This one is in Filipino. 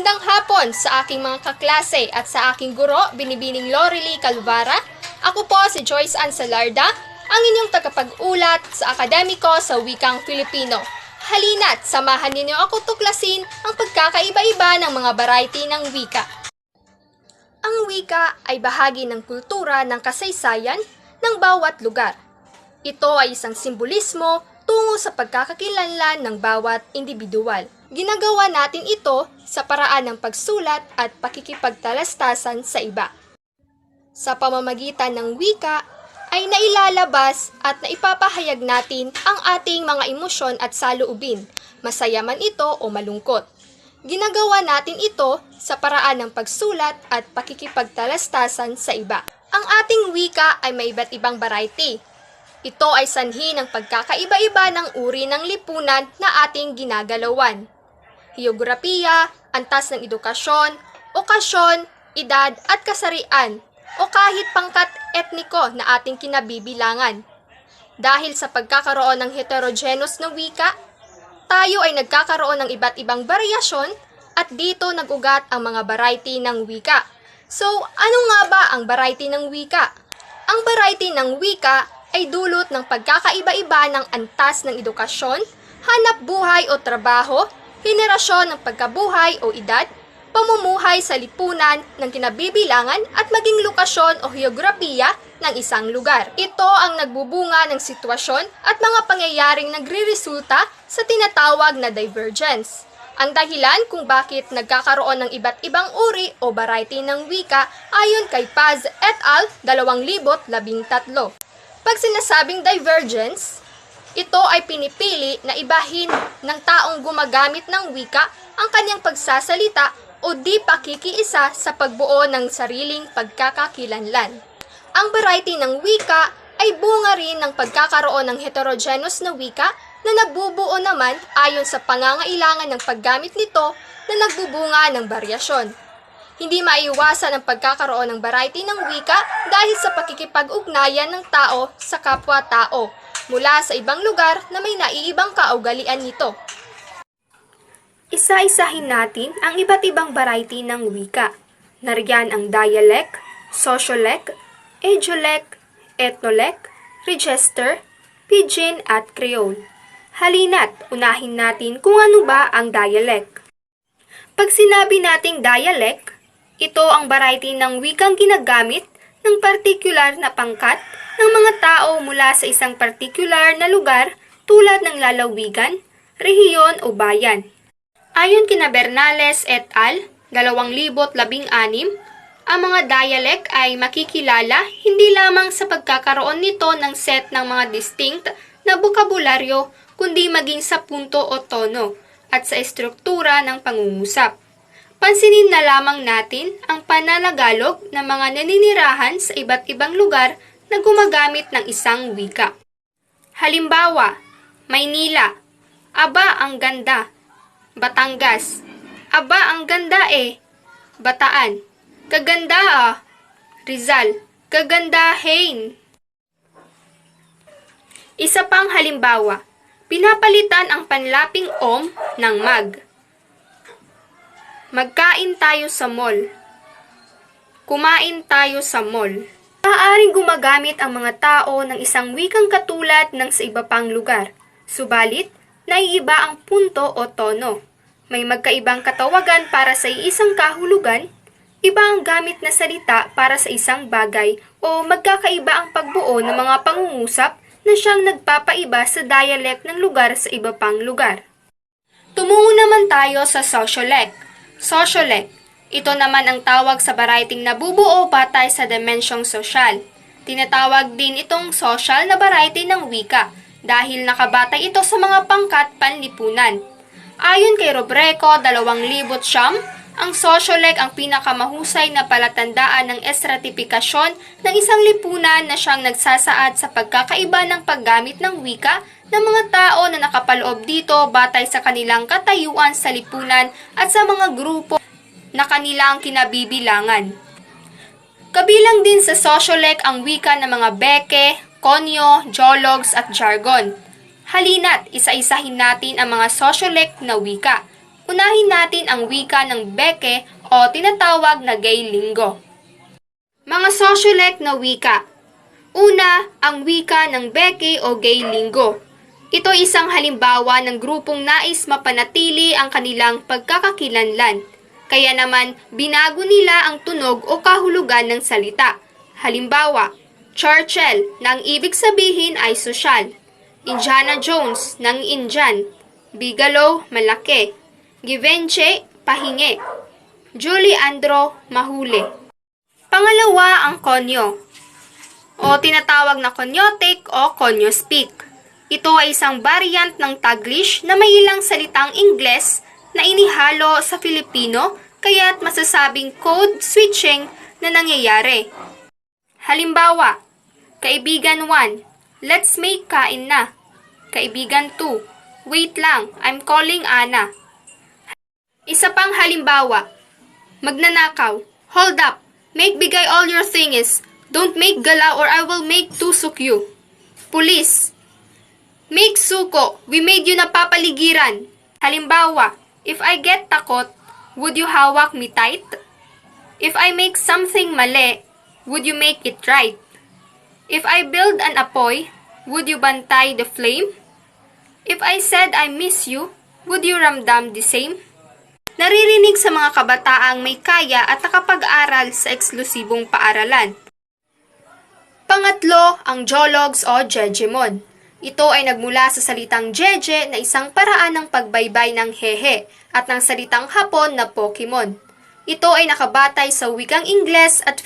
Magandang hapon sa aking mga kaklase at sa aking guro, Binibining Lorely Calvara. Ako po si Joyce Ann Salarda, ang inyong tagapag-ulat sa akademiko sa wikang Filipino. Halina't samahan ninyo ako tuklasin ang pagkakaiba-iba ng mga variety ng wika. Ang wika ay bahagi ng kultura ng kasaysayan ng bawat lugar. Ito ay isang simbolismo tungo sa pagkakakilanlan ng bawat individual. Ginagawa natin ito sa paraan ng pagsulat at pakikipagtalastasan sa iba. Sa pamamagitan ng wika ay nailalabas at naipapahayag natin ang ating mga emosyon at saloobin, masaya man ito o malungkot. Ginagawa natin ito sa paraan ng pagsulat at pakikipagtalastasan sa iba. Ang ating wika ay may iba't ibang variety. Ito ay sanhi ng pagkakaiba-iba ng uri ng lipunan na ating ginagalawan. Heograpiya, antas ng edukasyon, okasyon, edad at kasarian, o kahit pangkat etniko na ating kinabibilangan. Dahil sa pagkakaroon ng heterogeneous na wika, tayo ay nagkakaroon ng iba't ibang variasyon at dito nag-ugat ang mga variety ng wika. So, ano nga ba ang variety ng wika? Ang variety ng wika ay dulot ng pagkakaiba-iba ng antas ng edukasyon, hanap buhay o trabaho, henerasyon ng pagkabuhay o edad, pamumuhay sa lipunan ng kinabibilangan at maging lokasyon o heograpiya ng isang lugar. Ito ang nagbubunga ng sitwasyon at mga pangyayaring nagriresulta sa tinatawag na divergence. Ang dahilan kung bakit nagkakaroon ng iba't ibang uri o variety ng wika ayon kay Paz et al. 2013. Pag sinasabing divergence, ito ay pinipili na ibahin ng taong gumagamit ng wika ang kanyang pagsasalita o di pakikiisa sa pagbuo ng sariling pagkakakilanlan. Ang variety ng wika ay bunga rin ng pagkakaroon ng heterogeneous na wika na nabubuo naman ayon sa pangangailangan ng paggamit nito na nagbubunga ng baryasyon. Hindi maiiwasan ang pagkakaroon ng variety ng wika dahil sa pakikipag-ugnayan ng tao sa kapwa-tao mula sa ibang lugar na may naiibang kaugalian nito. Isa-isahin natin ang iba't ibang variety ng wika. Nariyan ang dialect, sociolect, idiolect, ethnolect, register, pidgin at creole. Halina't unahin natin kung ano ba ang dialect. Pag sinabi nating dialect, ito ang variety ng wikang ginagamit ng partikular na pangkat ng mga tao mula sa isang partikular na lugar tulad ng lalawigan, rehiyon o bayan. Ayon kina Bernales et al. 2016, ang mga dialect ay makikilala hindi lamang sa pagkakaroon nito ng set ng mga distinct na bokabularyo kundi maging sa punto o tono at sa estruktura ng pangungusap. Pansinin na lamang natin ang pananagalog ng mga naninirahan sa iba't ibang lugar na gumagamit ng isang wika. Halimbawa, Maynila, aba ang ganda. Batangas, aba ang ganda eh. Bataan, kaganda ah. Rizal, kaganda hein. Isa pang halimbawa, pinapalitan ang panlaping om ng mag. Magkain tayo sa mall. Kumain tayo sa mall. Maaaring gumagamit ang mga tao ng isang wikang katulad ng sa iba pang lugar. Subalit, naiiba ang punto o tono. May magkaibang katawagan para sa isang kahulugan, iba ang gamit na salita para sa isang bagay o magkakaiba ang pagbuo ng mga pangungusap na siyang nagpapaiba sa dialect ng lugar sa iba pang lugar. Tumungo naman tayo sa sociolect. Sociolect, ito naman ang tawag sa variety nabubuo batay sa dimensyong sosyal. Tinatawag din itong social na variety ng wika dahil nakabatay ito sa mga pangkat panlipunan. Ayon kay Robreco 2009, ang sociolect ang pinakamahusay na palatandaan ng estratifikasyon ng isang lipunan na siyang nagsasaad sa pagkakaiba ng paggamit ng wika ng mga tao na nakapaloob dito batay sa kanilang katayuan sa lipunan at sa mga grupo na kanilang kinabibilangan. Kabilang din sa sociolect ang wika ng mga beke, konyo, jologs at jargon. Halina't isa-isahin natin ang mga sociolect na wika. Unahin natin ang wika ng Beke o tinatawag na Gay Lingo. Mga sociolect na wika. Una, ang wika ng Beke o Gay Lingo. Ito ay isang halimbawa ng grupong nais mapanatili ang kanilang pagkakakilanlan. Kaya naman, binago nila ang tunog o kahulugan ng salita. Halimbawa, Churchill, na ang ibig sabihin ay sosyal. Indiana Jones, ng Indian. Bigelow, malaki. Givenchy, pahingi. Julie Andro, mahuli. Pangalawa, ang konyo, o tinatawag na konyotic o konyo speak. Ito ay isang variant ng Taglish na may ilang salitang Ingles na inihalo sa Filipino kaya't masasabing code switching na nangyayari. Halimbawa, Kaibigan 1, let's make kain na. Kaibigan 2, wait lang, I'm calling Ana. Isa pang halimbawa, magnanakaw, hold up, make bigay all your things, don't make gala or I will make tusok you. Police, make suko, we made you napapaligiran. Halimbawa, if I get takot, would you hawak me tight? If I make something mali, would you make it right? If I build an apoy, would you bantay the flame? If I said I miss you, would you ramdam the same? Naririnig sa mga kabataang may kaya at nakapag-aral sa eksklusibong paaralan. Pangatlo, ang Jologs o Jejemon. Ito ay nagmula sa salitang Jeje na isang paraan ng pagbaybay ng hehe at ng salitang Hapon na Pokemon. Ito ay nakabatay sa wikang Ingles at